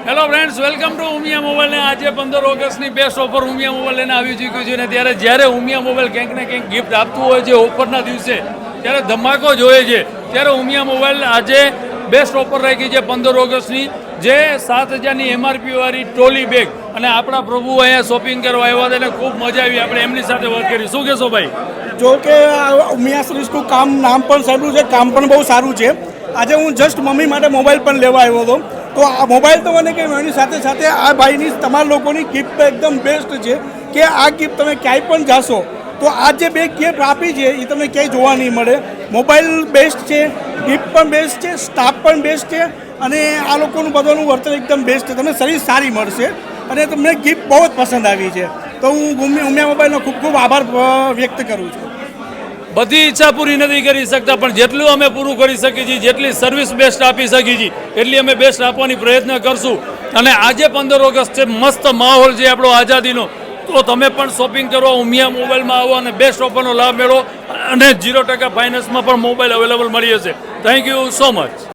Hello friends, welcome to Umiya mobile. ને આજે 15 ઓગસ્ટની best offer Umiya mobile લઈને આવી ચૂક્યું છે. ને ત્યારે જ્યારે ઉમિયા મોબાઈલ કંઈક ને કંઈક ગિફ્ટ આપતું હોય છે ઓફરના દિવસે, ત્યારે ધમાકો જોઈએ છે. ત્યારે ઉમિયા મોબાઈલ આજે બેસ્ટ ઓફર રાખી છે 15 ઓગસ્ટની, જે 7,000ની MRP વાળી ટ્રોલી બેગ. અને આપણા પ્રભુ અહીંયા શોપિંગ કરવા આવ્યા હતા અને ખૂબ મજા આવી. આપણે એમની સાથે વાત કરી. શું કહેશો ભાઈ? જો કે ઉમિયા સર્વિસનું કામ નામ પણ સારું છે, કામ પણ બહુ સારું છે. આજે હું જસ્ટ મમ્મી માટે મોબાઈલ પણ લેવા આવ્યો હતો. તો આ મોબાઈલ તો મને કે એની સાથે સાથે આ ભાઈની તમારા લોકોની ગિફ્ટ એકદમ બેસ્ટ છે કે આ ગિફ્ટ તમે ક્યાંય પણ જાશો તો આ જે બે ગિફ્ટ આપી છે એ તમને ક્યાંય જોવા નહીં મળે. મોબાઈલ બેસ્ટ છે, ગિફ્ટ પણ બેસ્ટ છે, સ્ટાફ પણ બેસ્ટ છે અને આ લોકોનું બધાનું વર્તન એકદમ બેસ્ટ છે. તમને સર્વિસ સારી મળશે અને તમને ગિફ્ટ બહુ જ પસંદ આવી છે. તો હું ઉમિયા મોબાઈલનો ખૂબ ખૂબ આભાર વ્યક્ત કરું છું. બધી ઈચ્છા પૂરી નથી કરી શકતા, પણ જેટલું અમે પૂરું કરી શકીએ છીએ, જેટલી સર્વિસ બેસ્ટ આપી શકીએ છીએ એટલી અમે બેસ્ટ આપવાની પ્રયત્ન કરશું. અને આજે 15 ઓગસ્ટ છે, મસ્ત માહોલ છે આપણો આઝાદીનો. તો તમે પણ શોપિંગ કરવા ઉમિયા મોબાઈલમાં આવો અને બેસ્ટ ઓફરનો લાભ મેળવો. અને 0% ફાઇનાન્સમાં પણ મોબાઈલ અવેલેબલ મળી જશે. Thank you so much.